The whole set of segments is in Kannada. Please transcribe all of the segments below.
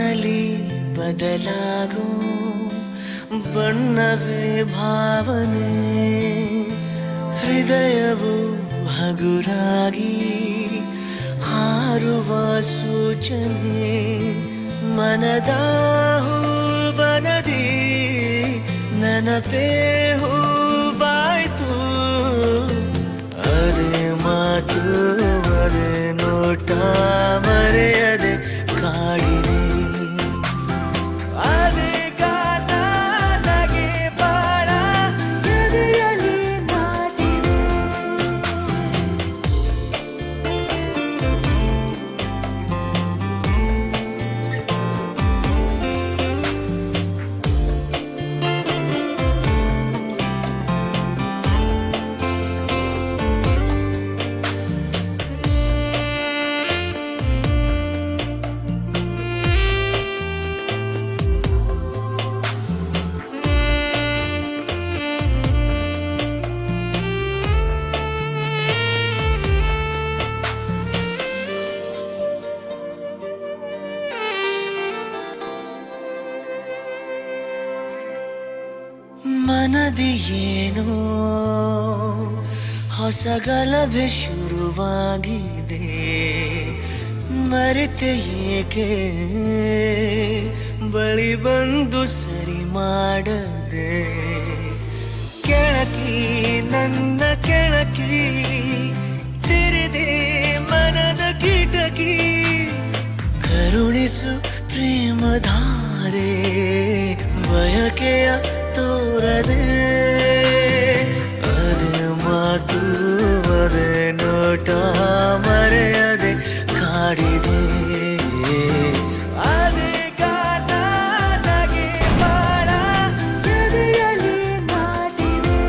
ಬಾಳಲಿ ಬದಲಾಗೋ ಬಣ್ಣವೇ ಭಾವನೆ, ಹೃದಯವು ಹಗುರಾಗಿ ಹಾರುವ ಸೂಚನೆ, ಮನದ ಹೂವನದಿ ನೆನಪೇ ಹೂವಾಯ್ತು. ಅದೇ ಮಾತು ಅದೇ ನೋಟ ಮರೆಯದೆ ಕಾಡಿದೆ. ಮನದಿ ಏನೋ ಹೊಸ ಗಲಭೆ ಶುರುವಾಗಿದೆ, ಮರೆತೆ ಏಕೆ ಬಳಿ ಬಂದು ಸರಿ ಮಾಡದೆ. ಕೆಳಕಿ ನನ್ನ ಕೆಳಕಿ ತೆರೆದೆ ಮನದ ಕಿಟಕಿ, ಕರುಣಿಸು ಪ್ರೇಮಧಾರೆ ಬಯಕೆಯ ತೋರದೆ. ಅದೇ ಮಾತು ಅದೇ ನೋಟ ಮರೆಯದೆ ಕಾಡಿದೆ. ಅದೇ ಗಾನ ನಗೆ ಬಾಳ ಎದೆಯಲ್ಲಿ ನಾಟಿದೆ.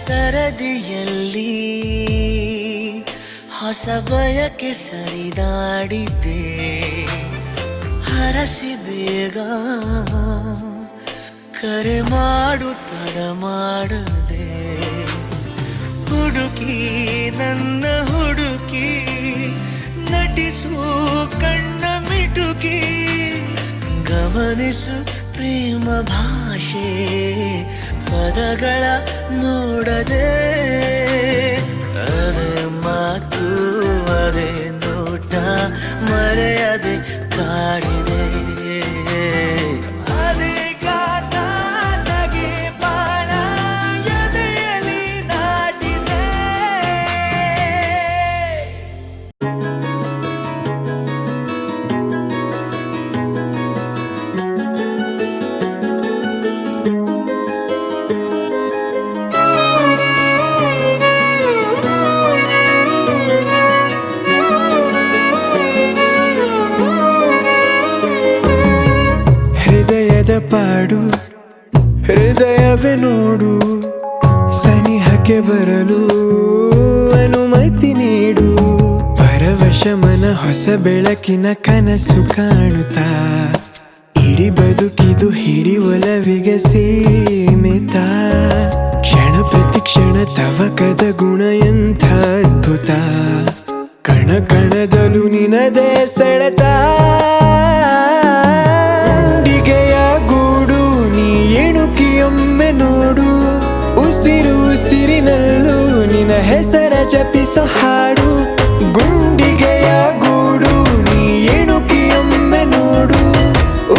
ಸರದಿಯಲ್ಲಿ ಹೊಸ ಬಯಕೆ ಸರಿದಾಡಿದ್ದೆ, ಹರಸಿ ಬೇಗ ಕರೆ ಮಾಡು ತಡ ಮಾಡದೆ. ಹುಡುಕಿ ನನ್ನ ಹುಡುಕಿ ನಟಿಸು ಕಣ್ಣ ಮಿಟುಕಿ, ಗಮನಿಸು ಪ್ರೇಮ ಭಾಷೆ ಪದಗಳ ನೋಡದೆ. ಅದೇ ಮಾತು ಅದೇ ನೋಟ ಮರೆಯದೆ ಕಾಡಿದೆ. ಅದೇ ಗಾನ ನಗೆ ಬಾಣ ಎದೆಯಲ್ಲಿ ನಾಟಿದೆ. ಪಾಡು ಹೃದಯವೇ ನೋಡು, ಸನಿಹಕ್ಕೆ ಬರಲು ಅನುಮತಿ ನೀಡು. ಪರವಶ ಮನ ಹೊಸ ಬೆಳಕಿನ ಕನಸು ಕಾಣುತ್ತಾ, ಇಡೀ ಬದುಕಿದು ಹಿಡಿ ಒಲವಿಗೆ ಸೀಮಿತ. ಕ್ಷಣ ಪ್ರತಿ ಕ್ಷಣ ತವಕದ ಗುಣ ಎಂಥ ಅದ್ಭುತ, ಕಣ ಕಣದಲು ನಿನದೇ ಸೆಳೆತ. ಗೂಡು ನೀ ಎಣುಕಿಯೊಮ್ಮೆ ನೋಡು, ಉಸಿರು ಉಸಿರಿನಲ್ಲೂ ನಿನ್ನ ಹೆಸರ ಜಪಿಸೋ ಹಾಡು. ಗುಂಡಿಗೆಯ ಗೂಡು ನೀ ಎಣುಕಿಯೊಮ್ಮೆ ನೋಡು,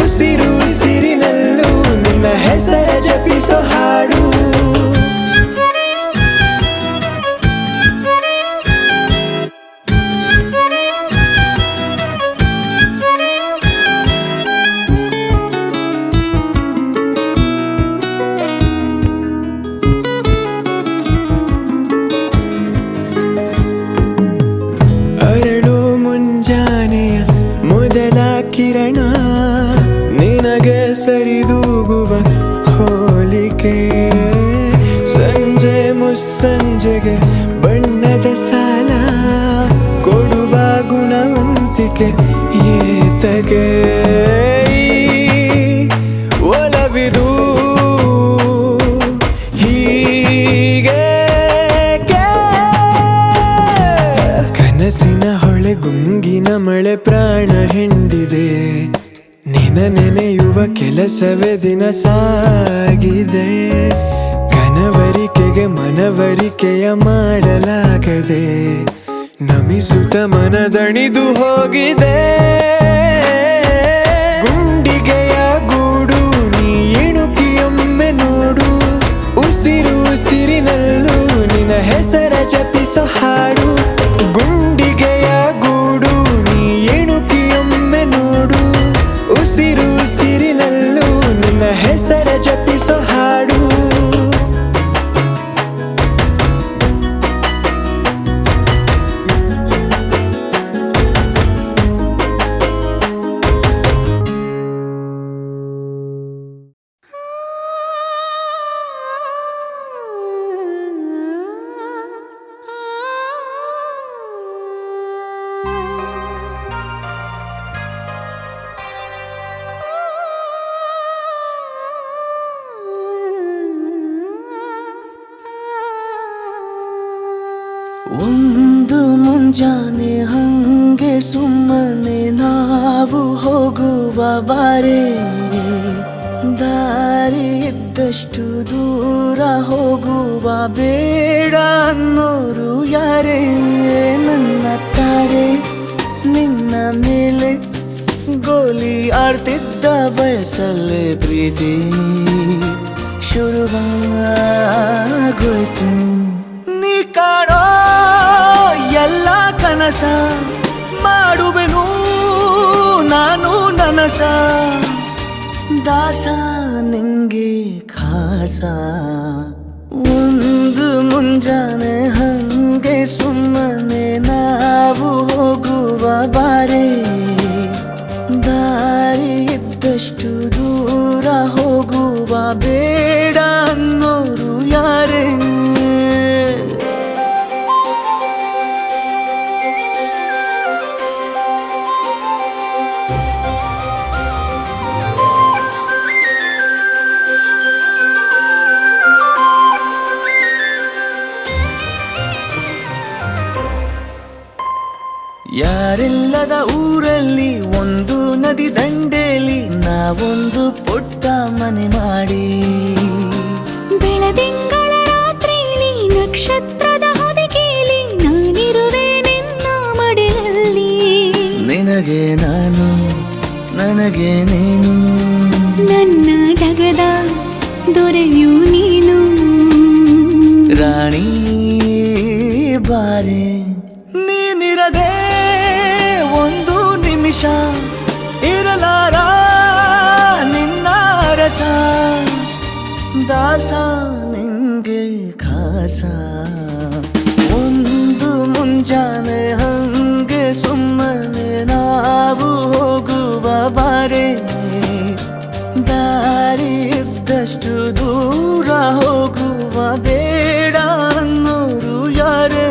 ಉಸಿರು ಉಸಿರಿನಲ್ಲೂ ನಿನ್ನ ಹೆಸರ ಜಪಿಸೋ ಹಾಡು. ಏತಕ್ಕೆ ಸಂಜೆ ಮುಸ್ಸಂಜೆಗೆ ಬಣ್ಣದ ಸಾಲ ಕೊಡುವ ಗುಣವಂತಿಕೆ ಏತಕ್ಕೆ ಒಲವಿದು ಹೀಗೆ ಕನಸಿನ ಹೊಳೆ ಗುಂಗಿನ ಮಳೆ ಪ್ರಾಣ ಹಿಂಡಿದೆ ನಿನ ನೆನೆಯುವ ಕೆಲಸವೇ ದಿನ ಸಾಗಿದೆ ಕನವರಿಕೆಗೆ ಮನವರಿಕೆಯ ಮಾಡಲಾಗದೆ ನಮಿಸುತ್ತ ಮನದಣಿದು ಹೋಗಿದೆ ಗುಂಡಿಗೆಯ ಗೂಡು ನೀ ಇಣುಕಿಯೊಮ್ಮೆ ನೋಡು ಉಸಿರು ಉಸಿರಿನಲ್ಲೂ ನಿನ್ನ ಹೆಸರ ಜಪಿಸೋ ಹಾಡು ಗುಂಡಿಗೆಯ ಗೂಡು ನೀ ಇಣುಕಿಯೊಮ್ಮೆ ನೋಡು ಉಸಿರು ಉಸಿರಿನಲ್ಲೂ ನಿನ್ನ ಹೆಸರ ಜಪಿಸೋ ಹಾಡು ಒಂದು ಮುಂಜಾನೆ ಹಂಗೆ ಸುಮ್ಮನೆ ನಾವು ಹೋಗುವ ಬಾರೆ ದಾರಿ ಇದ್ದಷ್ಟು ದೂರ ಹೋಗುವ ಬೇಡ ಅನ್ನೋರು ಯಾರೇ ನನ್ನ ತಾರೆ ನಿನ್ನ ಮೇಲೆ ಗೋಲಿ ಆಡ್ತಿದ್ದ ವಯಸ್ಸಲ್ಲೇ ಪ್ರೀತಿ ಶುರುವಾಗೋಯ್ತು ನೀ ಕಾಣೋ ಎಲ್ಲ ಕನಸ ಮಾಡುವೆನು ನಾನು ನನಸ ದಾಸ ನಿಂಗೆ ಖಾಸ ಒಂದು ಮುಂಜಾನೆ ಹಂಗೆ ಸುಮ್ಮನೆ ನಾವು ಹೋಗುವ ಬಾರೆ ದಾರಿ ಇದ್ದಷ್ಟು ದೂರ ಹೋಗುವ ಬೇಡ ಅನ್ನೋರು ಯಾರೇ ಯಾರಿಲ್ಲದ ಊರಲ್ಲಿ ಒಂದು ನದಿ ದಂಡೆಯಲ್ಲಿ ನಾವೊಂದು ಪುಟ್ಟ ಮನೆ ಮಾಡಿ ಬೆಳದಿಂಗಳ ರಾತ್ರಿಲಿ ನಕ್ಷತ್ರದ ಹೊದಿಕೆಯಲ್ಲಿ ನಾನಿರುವೆ ನಿನ್ನ ಮಡಿಲಲ್ಲಿ ನಿನಗೆ ನಾನು ನನಗೆ ನೀನು ನನ್ನ ಜಗದ ದೊರೆಯು ನೀನು ರಾಣಿ ಬಾರೆ ನೀನಿರದೆ ಒಂದು ನಿಮಿಷ ಇರಲಾರ ನಿನ್ನ ರಸ ದಾಸ ನಿಂಗೆ ಖಾಸ ಒಂದು ಮುಂಜಾನೆ ಹಂಗೆ ಸುಮ್ಮನೆ ನಾವು ಹೋಗುವ ಬಾರೆ ದಾರಿ ಇದ್ದಷ್ಟು ದೂರ ಹೋಗುವ ಬೇಡ ಅನ್ನೋರು ಯಾರೇ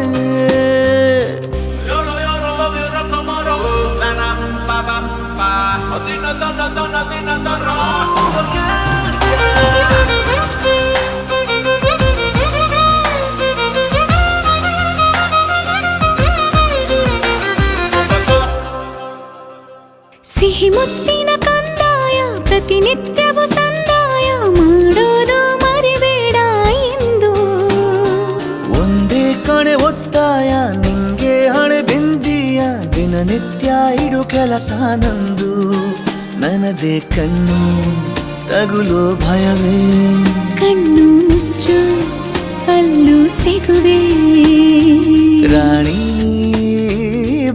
ಸಿಹಿ ಮುತ್ತಿನ ಕಂದಾಯ ಪ್ರತಿನಿತ್ಯವೂ ಸಂದಾಯ ಮಾಡೋದು ಮರಿಬೇಡ ಎಂದು ಒಂದೇ ಕಣೆ ಒತ್ತಾಯ ನಿಂಗೆ ಹಣೆ ಬಿಂದಿಯ ದಿನನಿತ್ಯ ಇಡು ಕೆಲಸ ನಂದು ನನ್ನದೇ ಕಣ್ಣು ತಗುಲೋ ಭಯವೇ ಕಣ್ಣು ಮುಚ್ಚು ಅಲ್ಲೂ ಸಿಗುವೆ ರಾಣಿ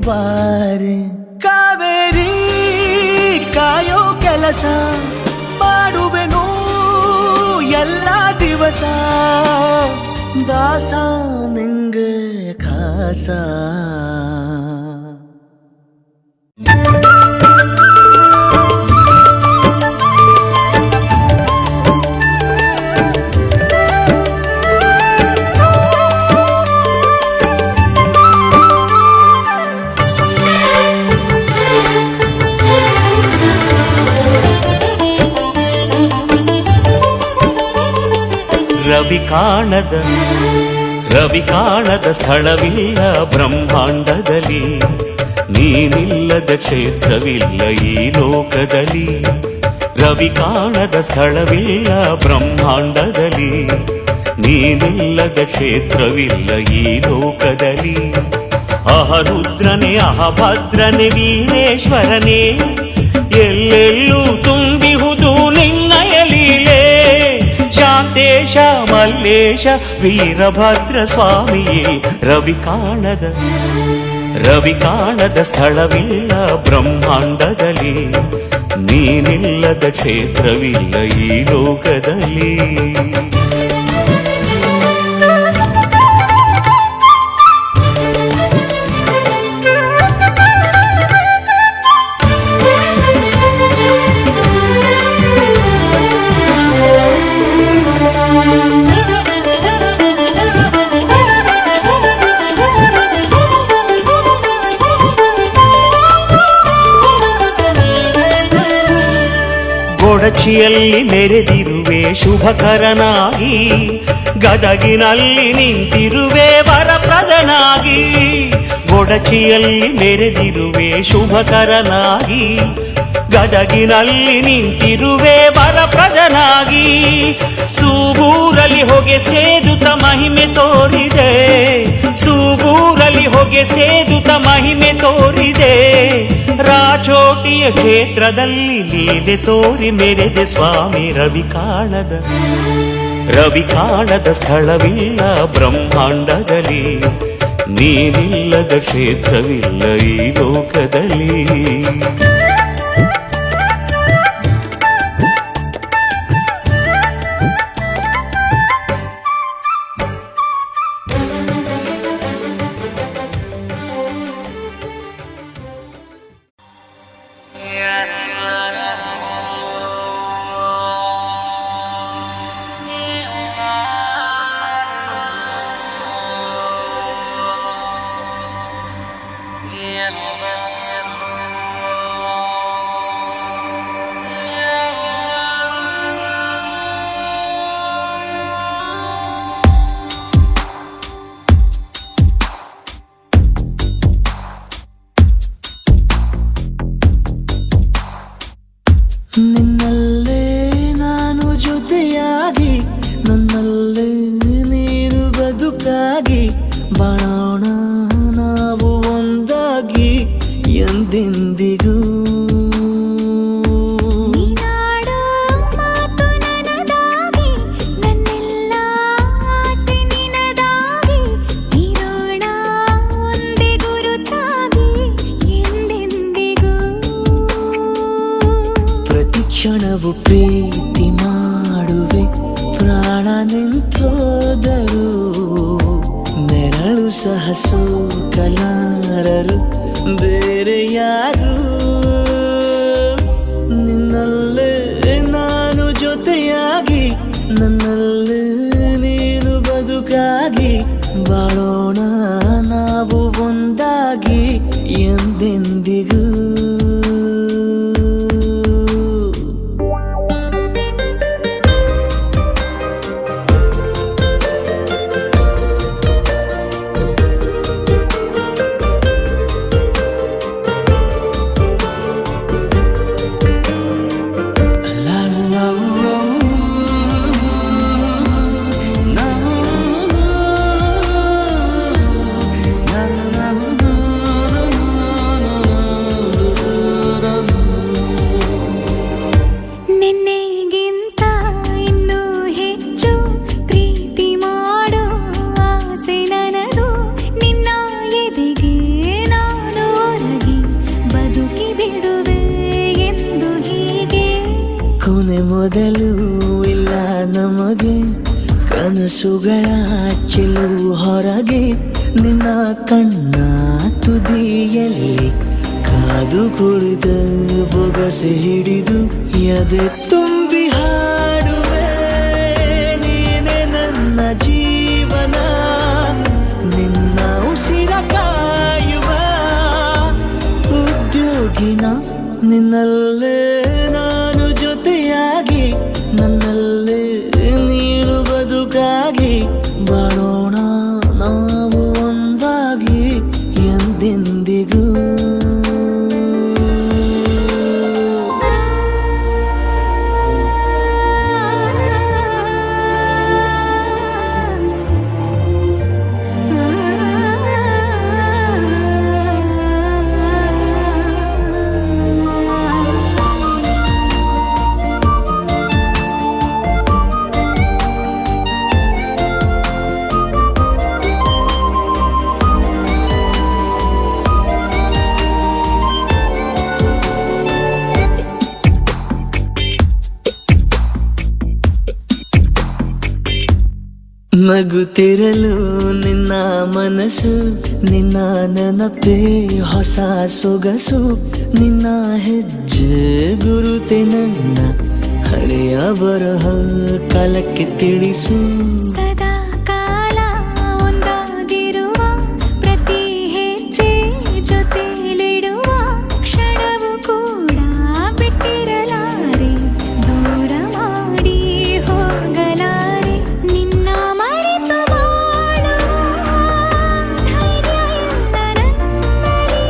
ಬಾರೆ ಕಾವೇರಿ ಕಾಯೋ ಕೆಲಸ ಮಾಡುವೆನು ಎಲ್ಲ ದಿವಸ ದಾಸ ನಿಂಗೆ ಖಾಸ ರವಿ ಕಾಣದ ಸ್ಥಳವಿಲ್ಲ ಬ್ರಹ್ಮಾಂಡದಲ್ಲಿ, ನೀನಿಲ್ಲದ ಕ್ಷೇತ್ರವಿಲ್ಲ ಈ ಲೋಕದಲ್ಲಿ. ರವಿ ಕಾಣದ ಸ್ಥಳವಿಲ್ಲ ಬ್ರಹ್ಮಾಂಡದಲ್ಲಿ, ನೀನಿಲ್ಲದ ಕ್ಷೇತ್ರವಿಲ್ಲ ಈ ಲೋಕದಲ್ಲಿ. ಅಹರುದ್ರನೇ ಅಹಭದ್ರನೇ ವೀರೇಶ್ವರನೇ, ಎಲ್ಲೆಲ್ಲೂ ತುಂಬಿಹುದು ನಿನ್ನಯ ಲೀಲೆ. ಶಾಂತೇಶ ಮಲ್ಲೇಶ ವೀರಭದ್ರ ಸ್ವಾಮಿಯೇ, ರವಿ ಕಾಣದ ಸ್ಥಳವಿಲ್ಲ ಬ್ರಹ್ಮಾಂಡದಲ್ಲಿ, ನೀನಿಲ್ಲದ ಕ್ಷೇತ್ರವಿಲ್ಲ ಈ ಲೋಕದಲ್ಲಿ. ಕೊಡಚಿಯಲ್ಲಿ ಮೆರೆದಿರುವೆ ಶುಭಕರನಾಗಿ, ಗದಗಿನಲ್ಲಿ ನಿಂತಿರುವೆ ವರಪ್ರದನಾಗಿ. ಕೊಡಚಿಯಲ್ಲಿ ಮೆರೆದಿರುವೆ ಶುಭಕರನಾಗಿ, ಗದಗಿನಲ್ಲಿ ನಿಂತಿರುವೆ ವರಪ್ರದನಾಗಿ. ಸೂಗೂರಲ್ಲಿ ಹೊಗೆ ಸೇದುತ್ತ ಮಹಿಮೆ ತೋರಿದೆ, ಸೂಗೂರಲ್ಲಿ ಹೊಗೆ ಸೇದುತ್ತ ಮಹಿಮೆ ತೋರಿದೆ. ರಾಚೋಟಿಯ ಕ್ಷೇತ್ರದಲ್ಲಿ ಲೀಲೆ ತೋರಿ ಮೆರೆದೆ ಸ್ವಾಮಿ. ರವಿ ಕಾಣದ ಸ್ಥಳವಿಲ್ಲ ಬ್ರಹ್ಮಾಂಡದಲ್ಲಿ, ನೀನಿಲ್ಲದ ಕ್ಷೇತ್ರವಿಲ್ಲ ಈ ಲೋಕದಲ್ಲಿ. ನಿನ್ನಲ್ಲೇ ನಾನು ಜೊತೆಯಾಗಿ, ನನ್ನಲ್ಲೇ ನೀನು ಬದುಕಾಗಿ, ಬಾಳೋಣ ನಾವು ಒಂದಾಗಿ ಎಂದೆಂದಿಗೂ. ನೀನಾಡೋ ಮಾತು ನನದಾಗಿ, ನನ್ನೆಲ್ಲ ಆಸೆ ನಿನದಾಗಿ, ಇರೋಣ ಒಂದೇ ಗುರುತಾಗಿ ಎಂದೆಂದಿಗೂ. ಪ್ರತಿ ಕ್ಷಣವು ಪ್ರೀತಿ ಮಾಡುವೆ, ಪ್ರಾಣ ನಿಂತೋದರು ನೆರಳು ಸಹ ಸೋಕಲಾರರು ಬೇರೆ ಯಾರು. ನಿನ್ನಲ್ಲೇ ನಾನು ಜೊತೆಯಾಗಿ, ನನ್ನಲ್ಲೇ ನೀನು ಬದುಕಾಗಿ, ಬಾಳೋಣ ನಾವು ಒಂದಾಗಿ ಎಂದೆಂದಿಗೂ. ನಿನ್ನೆಗಿಂತ ಇನ್ನೂ ಹೆಚ್ಚು ಪ್ರೀತಿ ಮಾಡೋ ಆಸೆ ನನದು. ನಿನ್ನ ಎದೆಗೆ ನಾನು ಒರಗಿ ಬದುಕಿ ಬಿಡುವೆ ಎಂದು ಹೀಗೆ. ಕೊನೆ ಮೊದಲು ಇಲ್ಲ ನಮಗೆ, ಕನಸುಗಳ ಚೆಲು ಹೊರಗೆ. ನಿನ್ನ ಕಣ್ಣ ತುದಿಯಲ್ಲಿ ಕಾದು ಕುಳಿತ ಬೊಗಸೆ ಹಿಡಿದು ಎದೆ ತುಂಬಿ ಹಾಡುವೆ. ನೀನೆ ನನ್ನ ಜೀವನ, ನಿನ್ನ ಉಸಿರ ಕಾಯುವ ಉದ್ಯೋಗಿನ. ನಿನ್ನಲ್ಲೇ ನಾನು ಜೊತೆಯಾಗಿ, ನನ್ನಲ್ಲೇ ನೀನು ಬದುಕ ನಗುತ್ತಿರಲು ನಿನ್ನ ಮನಸ್ಸು, ನಿನ್ನ ನೆನಪೇ ಹೊಸ ಸೊಗಸು, ನಿನ್ನ ಹೆಜ್ಜೆ ಗುರುತೆ ನನ್ನ ಹಳೆಯ ಬರಹ ಕಾಲಕ್ಕೆ ತಿಳಿಸು. ಸದಾ ಕಾಲ ಒಂದಾಗಿರುವ ಪ್ರತಿ ಹೆಜ್ಜೆ ಜೊತೆಲಿಡುವ ಕ್ಷಣವು ಕೂಡ ಬಿಟ್ಟಿರಲಾರೆ, ದೂರ ಮಾಡಿ ಹೋಗಲಾರೆ. ನಿನ್ನ ಮರೆತು ಬಾಳುವ ಧೈರ್ಯ ಇಲ್ಲ ನನ್ನಲ್ಲಿ.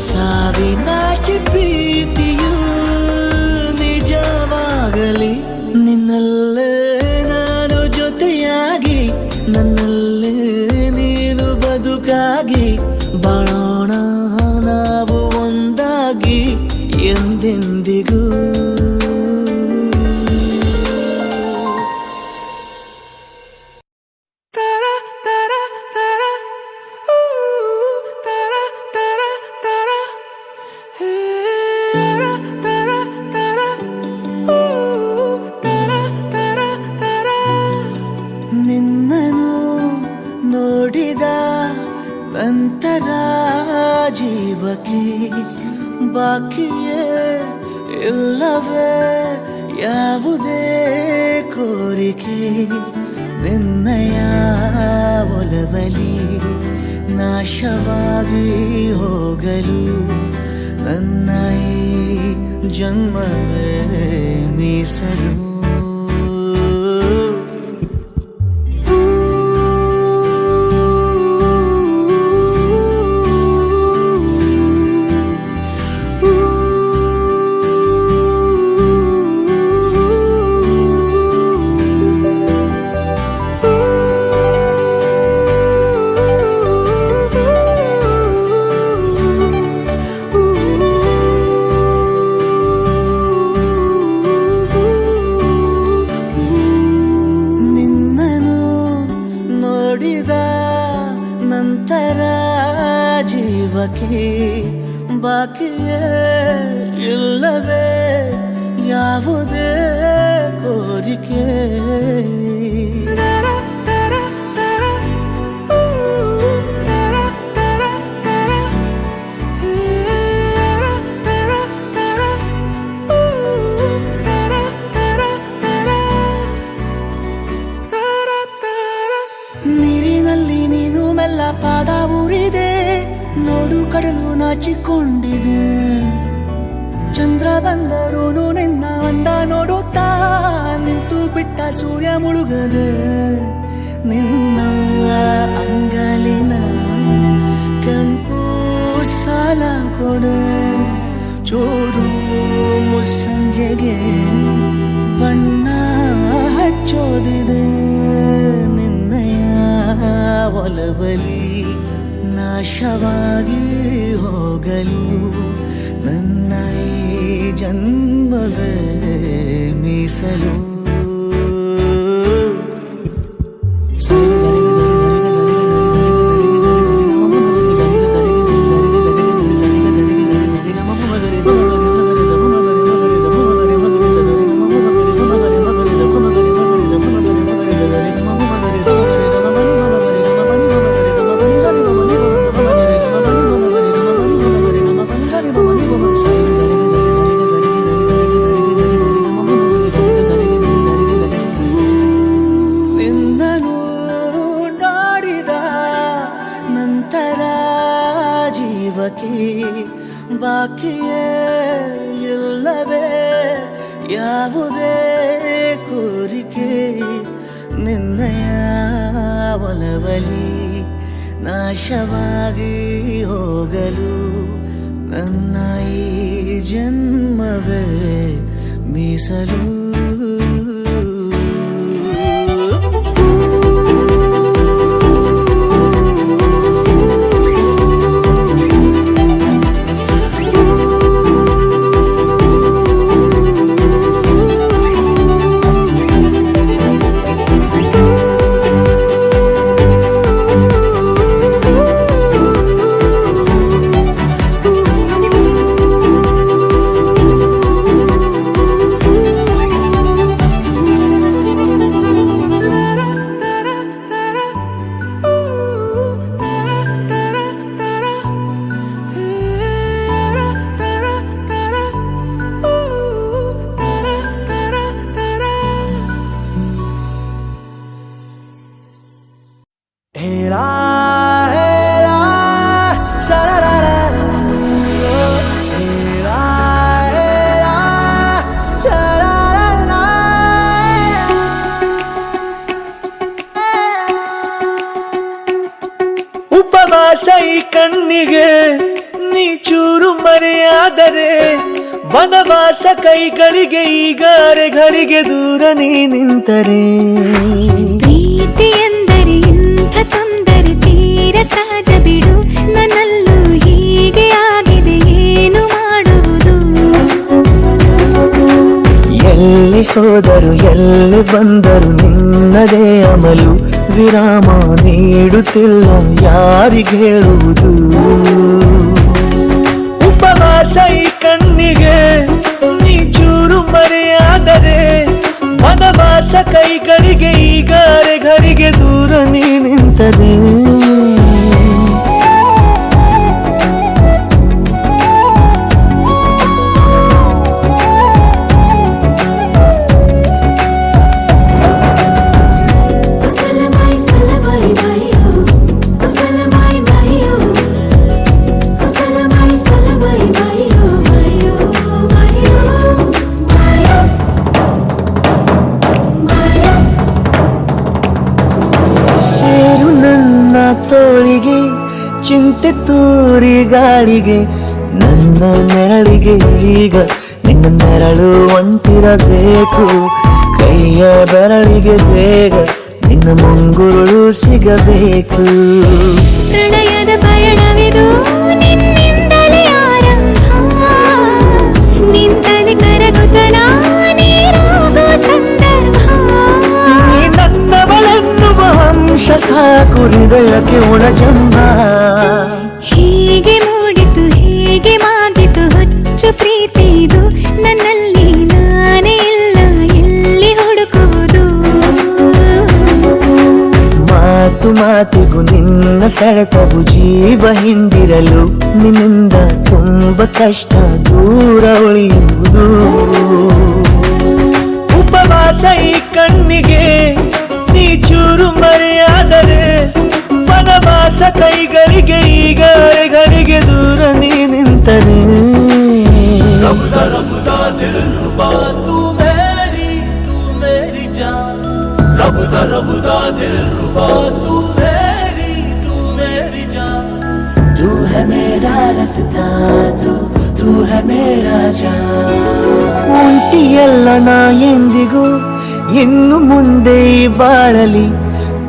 ಸಾವಿನಾಚೆ ಪ್ರೀತಿಯು ನಿಜವಾಗಲಿ, ನಿನ್ನಲ್ಲೇ ನಾನು ಜೊತೆಯಾಗಿ, ನನ್ನಲ್ಲೇ ನೀನು ಬದುಕಾಗಿ, ಬಾಳೋಣ ನಾವು ಒಂದಾಗಿ ಎಂದೆಂದಿಗೂ. ನಿನ್ನನು ನೋಡಿದ ನಂತರ ಜೀವಕ್ಕೆ ಬಾಕಿಯೇ ಇಲ್ಲವೇ ಯಾವುದೇ ಕೋರಿಕೆ. ನಿನ್ನಯ ಒಲವಲಿ ನಾಶವಾಗಿ ಹೋಗಲು ನನ್ನ ಈ ಜನ್ಮವೇ ಮೀಸಲು. ನಂತರ ಜೀವಕ್ಕೆ ಬಾಕಿಯೇ ಇಲ್ಲವೇ ಯಾವುದೇ ಕೋರಿಕೆ. ನೀರಿನಲ್ಲಿ ನೀನು ಮೆಲ್ಲ ಪಾದ ಊರಿದೆ, ನೋಡು ಕಡಲು ನಾಚಿಕೊಂಡಿದೆ. ಚಂದ್ರ ಬಂದರೂ ನಿನ್ನ ಅಂದ ನೋಡುತ್ತಾ ನಿಂತು ಬಿಟ್ಟ ಸೂರ್ಯ ಮುಳುಗದೆ. ನಿನ್ನ ಅಂಗಲಿನ ಕೆಂಪು ಸಾಲ ಕೊಡೆ, ಚೂರು ಮುಸ್ಸಂಜೆಗೆ ಬಣ್ಣ ಹಚ್ಚೋದಿದೆ. ಒಲವಲಿ ನಾಶವಾಗಿ ಹೋಗಲು ನನ್ನ ಈ ಜನ್ಮವೇ ಮೀಸಲು. ಬಾಕಿಯೇ ಇಲ್ಲವೇ ಯಾವುದೇ ಕೋರಿಕೆ. ನಿನ್ನಯ ಒಲವಲಿ ನಾಶವಾಗಿ ಹೋಗಲು ನನ್ನ ಈ ಜನ್ಮವೇ ಮೀಸಲು. ಹೇರಾ ಹೇರಾ ಶರರರ ಹೇರಾ ಹೇರಾ ಶರರರ ಉಪವಾಸ ಈ ಕಣ್ಣಿಗೆ ನೀ ಚೂರು ಮರೆಯಾದರೆ ವನವಾಸ ಕೈಗಳಿಗೆ ಈಗ ಅರೆಗಳಿಗೆ ದೂರ ನೀ ನಿಂತರೆ ಪ್ರೀತಿ ಎಂದರೆ ಇಂಥ ತೊಂದರೆ ತೀರ ಸಹಜ ಬಿಡು ನನ್ನಲ್ಲೂ ಹೀಗೆ ಆಗಿದೆ ಏನು ಮಾಡುವುದು ಎಲ್ಲಿ ಹೋದರು ಎಲ್ಲಿ ಬಂದರು ನಿನ್ನದೇ ಅಮಲು ವಿರಾಮ ನೀಡುತ್ತಿಲ್ಲ ಯಾರಿಗೆ ಹೇಳುವುದು ಉಪವಾಸ ಈ ಕಣ್ಣಿಗೆ ನೀ ಚೂರು ಮರೆಯಾದರೆ ವನವಾಸ ಕೈಗಳಿಗೆ ಈಗ ಅರೆಗಳಿಗೆ ದೂರ ನೀ ನಿಂತರೆ ಸೇರು ನನ್ನ ತೋಳಿಗೆ ಚಿಂತೆ ತೂರಿ ಗಾಳಿಗೆ ನನ್ನ ನೆರಳಿಗೆ ಈಗ ನಿನ್ನ ನೆರಳು ಒಂಟಿರಬೇಕು ಕೈಯ ಬೆರಳಿಗೆ ಬೇಗ ನಿನ್ನ ಮುಂಗುರುಳು ಸಿಗಬೇಕು ಪ್ರಣಯದ ಪಯಣವಿದು ನಿನ್ನಿಂದಲೇ ಆರಂಭ ನಿಂತಲೇ ಕರಗುತ್ತ ನೀರಾಗೋ ಸಂದರ್ಭ ನೀ ನನ್ನವಳೆನ್ನುವ ಅಂಶ ಸಾಕು ಹೃದಯಕ್ಕೆ ಒಳಜಂಬ ಹೀಗೆ ಮೂಡಿತು ಹೀಗೆ ಮಾಗಿತು ಹುಚ್ಚು ಪ್ರೀತಿ ಇದು ನನ್ನಲ್ಲಿ ನಾನೇ ಇಲ್ಲ ಎಲ್ಲಿ ಹುಡುಕುವುದು ಮಾತು ಮಾತಿಗೂ ನಿನ್ನ ಸೆಳೆತವು ಜೀವ ಹಿಂದಿರಲು ನಿನ್ನಿಂದ ತುಂಬ ಕಷ್ಟ ದೂರ ಉಳಿಯುವುದು ಉಪವಾಸ ಈ ಕಣ್ಣಿಗೆ ನೀ ಚೂರು ಮರೆಯಾದರೆ ವನವಾಸ ಕೈಗಳಿಗೆ ಈಗ ಅರೆಗಳಿಗೆ ದೂರ ನೀ ನಿಂತರೆ रबदा दिल रुबा तू मेरी जान रबदा दिल रुबा तू मेरी जान तू है मेरा रास्ता तू है मेरा जान ಒಂಟಿಯಲ್ಲ ನಾ ಎಂದಿಗೂ ಇನ್ನು ಮುಂದೆ ಈ ಬಾಳಲಿ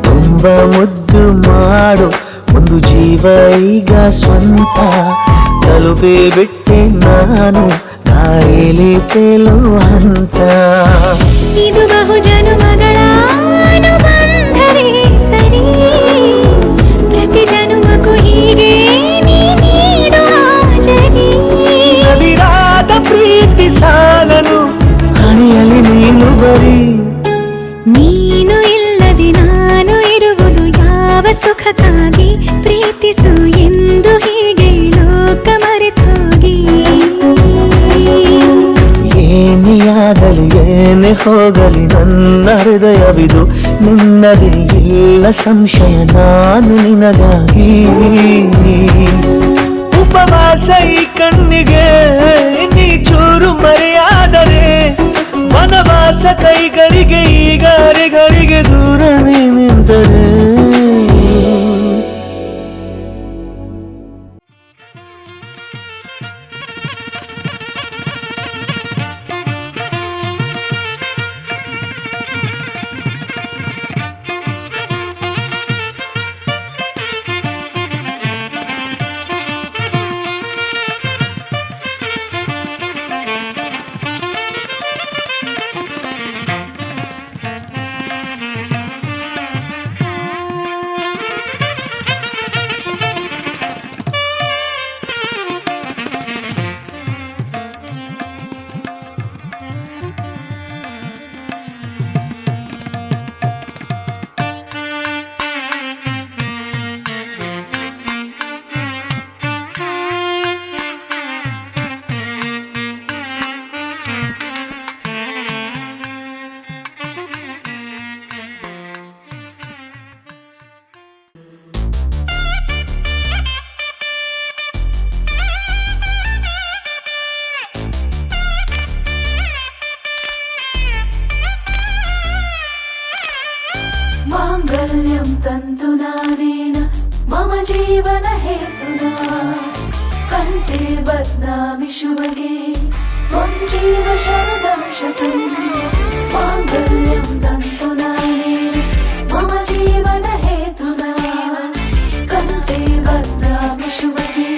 ತುಂಬ ಮುದ್ದು ಮಾಡು ಒಂದು ಜೀವ ಈಗ ಸ್ವಂತ ತಲುಪೇ ಬಿಟ್ಟೆ ನಾನು ಕಾಯಿಲೆ ತೇಲುವ ಹಂತ ಇದು ಬಹು ಜನುಮಗಳ ಅನುಬಂಧವೇ ಸರಿ ಪ್ರತಿ ಜನುಮಕ್ಕೂ ಹೀಗೆ ನೀ ನೀಡೋ ಹಾಜರಿ ನವಿರಾದ ಪ್ರೀತಿ ಸಾಲನು ಹಣೆಯಲ್ಲಿ ನೀನು ಬರೀ ನೀನು ಇಲ್ಲದೆ ನಾನು ಇರುವುದು ಯಾವ ಸುಖಕ್ಕಾಗಿ ಪ್ರೀತಿಸು ಎಂದು ಹೀಗೆ ಲೋಕ ಮರೆತೋಗಿ ಏನೇ ಆಗಲಿ ಏನೇ ಹೋಗಲಿ ನನ್ನ ಹೃದಯವಿದು ನಿನ್ನದೇ ಇಲ್ಲ ಸಂಶಯ ನಾನು ನಿನಗಾಗಿ ಉಪವಾಸ ಈ ಕಣ್ಣಿಗೆ ನೀ ಚೂರು ಮರೆಯಾದರೆ ವನವಾಸ ಕೈಗಳಿಗೆ ಈಗ ಅರೆಗಳಿಗೆ ದೂರ ನೀ ನಿಂತರೆ माङ्गल्यं तन्तुनानेन मम जीवन हेतुना कण्ठे बध्नामि शुभगे त्वं जीव शरदं शतम् माङ्गल्यं तन्तुनानेन मम जीवन हेतुना कण्ठे बध्नामि शुभगे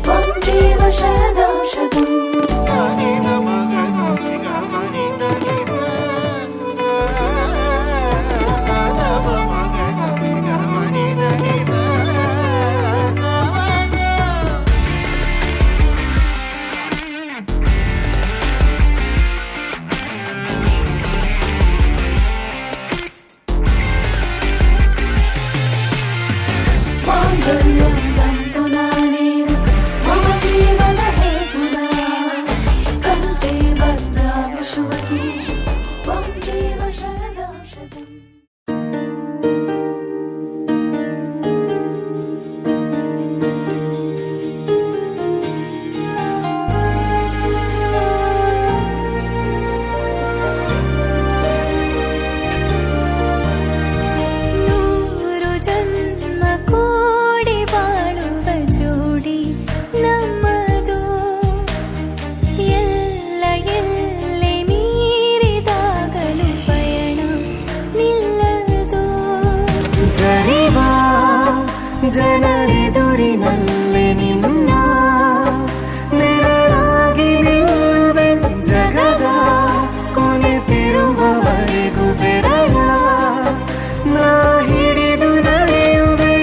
त्वं जीव शरदं शतम् माङ्गल्यं तन्तुनानेन मम जीवन हेतुना कण्ठे बध्नामि शुभगे त्वं जीव शरदं शतम् ನೂರು ಜನ್ಮ ಕೂಡಿ ಬಾಳುವ ಜೋಡಿ ನಮ್ಮದು ಎಲ್ಲ ಎಲ್ಲೆ ಮೀರಿದಾಗಲೂ ಪಯಣ ನಿಲ್ಲದು ಜರಿವಾ ಜನರೆದುರಿನಲ್ಲಿ ನಿನ್ನ ನೆರಳಾಗಿ ನಿಲ್ಲುವೆ ಜಗದ ಕೊನೆತಿರುವವರೆಗೂ ಬೆರಳ ನಾ ಹಿಡಿದು ನಡೆಯುವೆ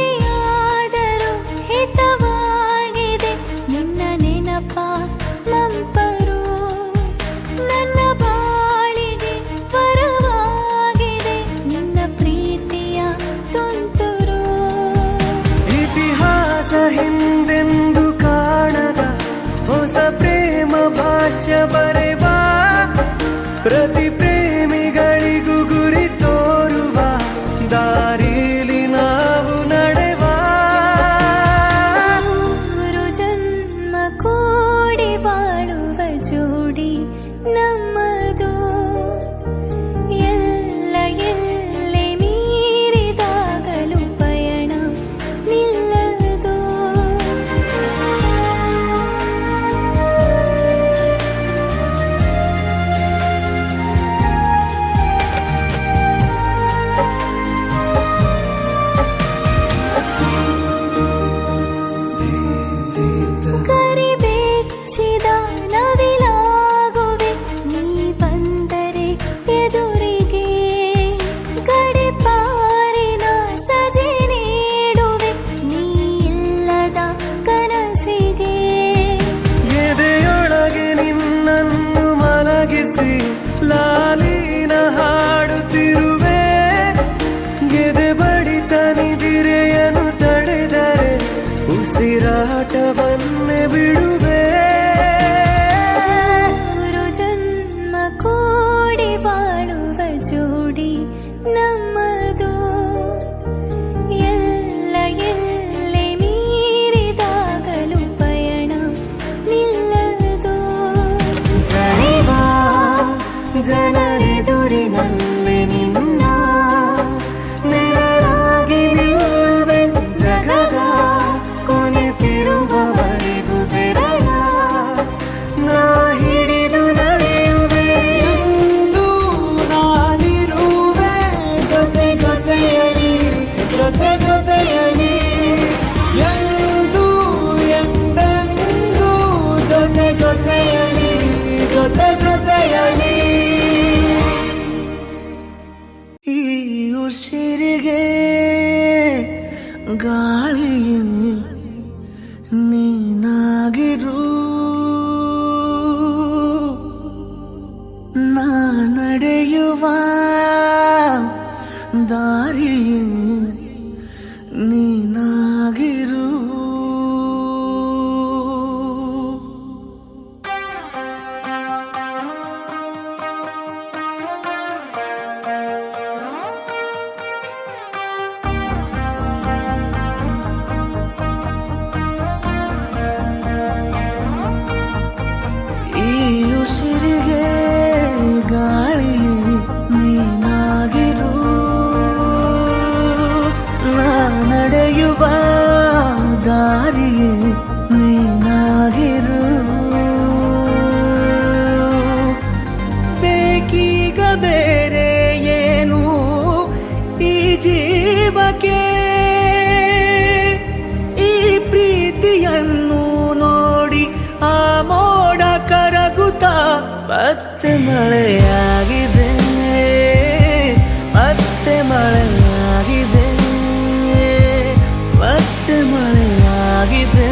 ಅತಿಯಾದರೂ ಹಿತವಾಗಿದೆ ನಿನ್ನ ನೆನಪ ಮಂಪರು ನನ್ನ ಬಾಳಿಗೆ ವರವಾಗಿದೆ ನಿನ್ನ ಪ್ರೀತಿಯ ತುಂತುರು ಇತಿಹಾಸ ಹಿಂದೆಂದು ಕಾಣದ ಹೊಸ ಪ್ರೇಮ ಭಾಷ್ಯ ಬರೆವಾ ಪ್ರತಿ ಪ್ರೇಮಿಗಳಿಗೂ ಗುರಿ ತೋರುವ ದಾರಿಲಿ ನಾವು ನಡೆವಾ ನೂರು ಜನ್ಮ ಕೂಡಿ ಬಾಳುವ ಜೋಡಿ ನಮ್ಮದು ಎಲ್ಲ ಎಲ್ಲೆ ಮೀರಿದಾಗಲೂ ಪಯಣ ನಿಲ್ಲದು ಕರಿಬೆಚ್ಚಿದ ನವಿಲಾಗುವೆ ನೀ ಬಂದರೆ ಎದುರಿಗೆ ಗಡಿಪಾರಿನ ಸಜೆ ನೀಡುವೆ ನೀ ಇಲ್ಲದ ಕನಸಿಗೆ ಎದೆಯೊಳಗೆ ನಿನ್ನನ್ನು ಮಲಗಿಸಿ ಲಾಲಿನ ಹಾಡುತ್ತಿರುವೆ ಎದೆ ಬಡಿತ ನಿದಿರೆಯನ್ನು ತಡೆದರೆ ಉಸಿರಾಟವನ್ನೇ ಬಿಡುವೆ ನೂರು ಜನ್ಮ ಕೂಡಿ ಬಾಳುವ ಜೋಡಿ ನಮ್ಮದು ಎಲ್ಲ ಎಲ್ಲೆ ಮೀರಿದಾಗಲೂ ಪಯಣ ನಿಲ್ಲದು ಜರಿವಾ ಜನರೆದುರಿನಲ್ಲಿ ನಿನ್ನ ನೆರಳಾಗಿ ನಿಲ್ಲುವೆ ಜಗದ ಕೊನೆತಿರುವವರೆಗೂ ಬೆರಳ ನಾ ಹಿಡಿದು ನಡೆಯುವೆ ಎಂದು ನಾನಿರುವೆ ಜೊತೆ ಜೊತೆಯಲಿ ಜೊತೆ ಜೊತೆಯಲಿ ಎಂದು ಎಂದೆಂದು ಜೊತೆ ಜೊತೆಯಲಿ ಜೊತೆ ಜೊತೆಯಲಿ ಈ ಉಸಿರಿಗೆ ಗಾಳಿ ನೀನಾಗಿರು ನಾ ನಡೆಯುವ ದಾರಿ ನೀ ಮಳೆಯಾಗಿದೆ ಮತ್ತೆ ಮಳೆಯಾಗಿದೆ ಮತ್ತೆ ಮಳೆಯಾಗಿದೆ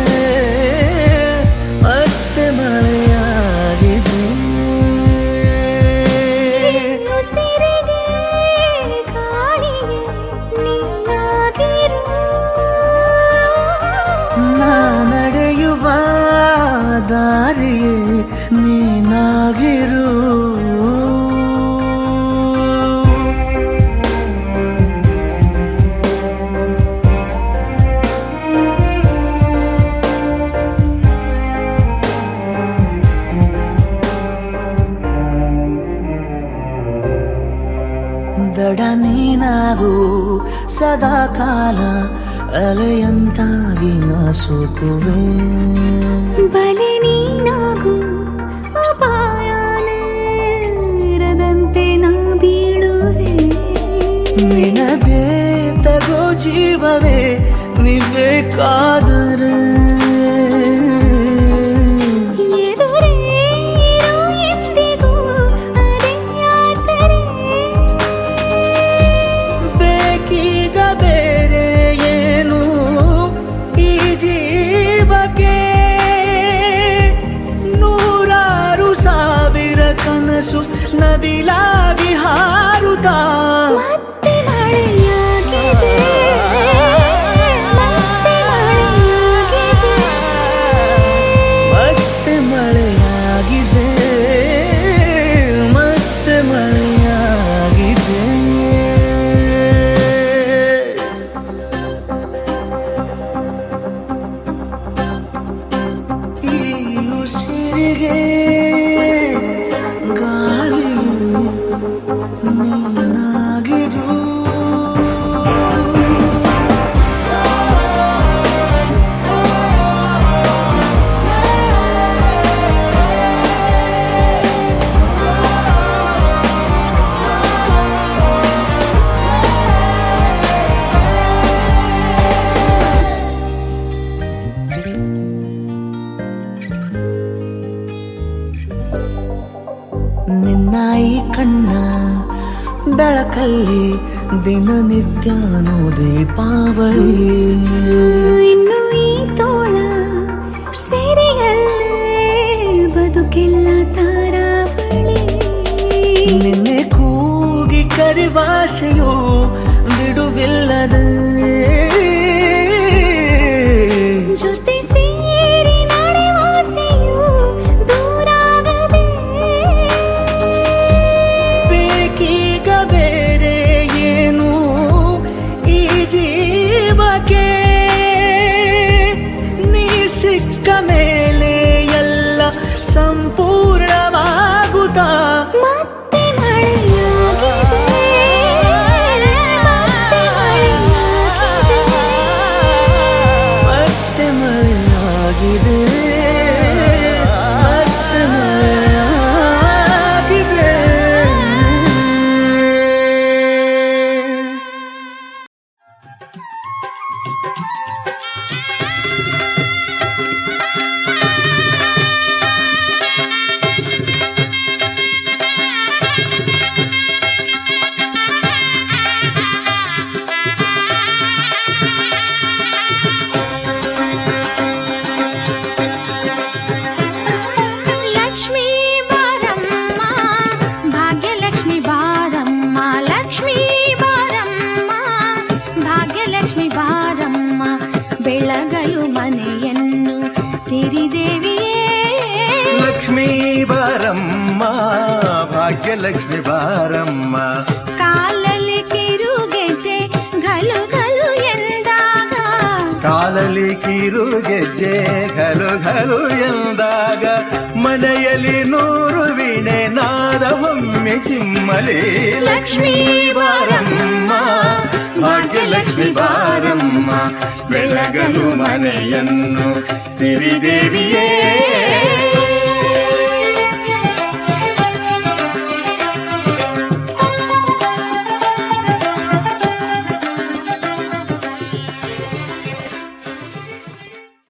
ಮತ್ತೆ ಮಳೆಯಾಗಿದೆ ಉಸಿರಿಗೆ ಗಾಳಿಗೆ ನೀನಾಗಿರು ನಾ ನಡೆಯುವ ದಾರಿಯೇ ನೀನಾಗಿರು ದಡ ನೀನಾಗು ಸದಾ ಕಾಲ ಅಲೆಯಂತಾಗಿ ನಾ ಸೋಕುವೆ ಬಲೆ ನೀನಾಗು ಅಪಾಯದಂತೆ ನಾ ಬೀಳುವೆ ನಿನದೇ ತಗೋ ಜೀವವೇ ನೀಬೇಕಾದರೆ ಎದುರೇ ಇರು ಎಂದಿಗೂ ಅದೇ ಆಸರೆ ಬೇಕೀಗ ಬೇರೆ ಏನು ಈ ಜೀವಕ್ಕೆ ನೂರಾರು ಸಾವಿರ ಕನಸು ನವಿಲಾಗಿ ಹಾರುತ್ತಾ ಮತ್ತೆ ಮಳೆಯಾಗಿದೆ ಮತ್ತೆ ಮಳೆಯಾಗಿದೆ ಮತ್ತೆ ಮಳೆಯಾಗಿದೆ ಮತ್ತೆ ಮಳೆಯಾಗಿದೆ ಈ ಉಸಿರಿಗೆ ಗಾಳಿಯು ನೀನಾಗಿರು ನಿನ್ನ ಈ ಕಣ್ಣ ಬೆಳಕಲ್ಲಿ ದಿನನಿತ್ಯನೂ ದೀಪಾವಳಿ ಇನ್ನು ಈ ತೋಳ ಸೆರೆಯಲ್ಲೇ ಬದುಕೆಲ್ಲ ತಾರಾವಳಿ ನಿನ್ನೆ ಕೂಗಿ ಕರಿವಾಸೆಯು ಬಿಡುವಿಲ್ಲದೆ ಜೊತೆ ಸೇರಿ ನಡೆವಾಸೆಯು ದೂರಾಗದೆ ಬೇಕೀಗ ಬೇರೆ ಏನು ಈ ಜೀವಕ್ಕೆ ನೀ ಸಿಕ್ಕ ಮೇಲೆ ಎಲ್ಲ ಸಂಪೂರ್ಣವಾಗುತ್ತಾ ಮತ್ತೆ ಮಳೆಯಾಗಿದೆ ಮತ್ತೆ ಮಳೆಯಾಗಿದೆ ಮತ್ತೆ ಮಳೆಯಾಗಿದೆ ಮತ್ತೆ ಮಳೆಯಾಗಿದೆ ಲಕ್ಷ್ಮೀ ಬಾರಮ್ಮ ಭಾಗ್ಯಲಕ್ಷ್ಮಿ ಬಾರಮ್ಮ ಲಕ್ಷ್ಮೀ ಬಾರಮ್ಮ ಭಾಗ್ಯಲಕ್ಷ್ಮಿ ಬಾರಮ್ಮ ಬೆಳಗಲು ಮನೆಯನ್ನು ಸಿರಿದೇವಿಯೇ ಲಕ್ಷ್ಮೀ ಬಾರಮ್ಮ ಭಾಗ್ಯಲಕ್ಷ್ಮಿ ಬಾರಮ್ಮ ಕಾಲಲ್ಲಿ ಕಿರುಗೆಜೆ ಘಲು ಘಲು ಎಂದಾಗ ಕಾಲಲ್ಲಿ ಕಿರು ಗೆಜ್ಜೆ ಘಲು ಘಲು ಎಂದಾಗ ಮನೆಯಲ್ಲಿ ನೂರು ವೀಣೆ ನಾದ ಒಮ್ಮೆ ಚಿಮ್ಮಲಿ ಲಕ್ಷ್ಮೀ ಬಾರಮ್ಮ ಭಾಗ್ಯಲಕ್ಷ್ಮಿ ಬಾರಮ್ಮ ಬೆಳಗಲು ಮನೆಯನ್ನು ಸಿರಿದೇವಿಯೇ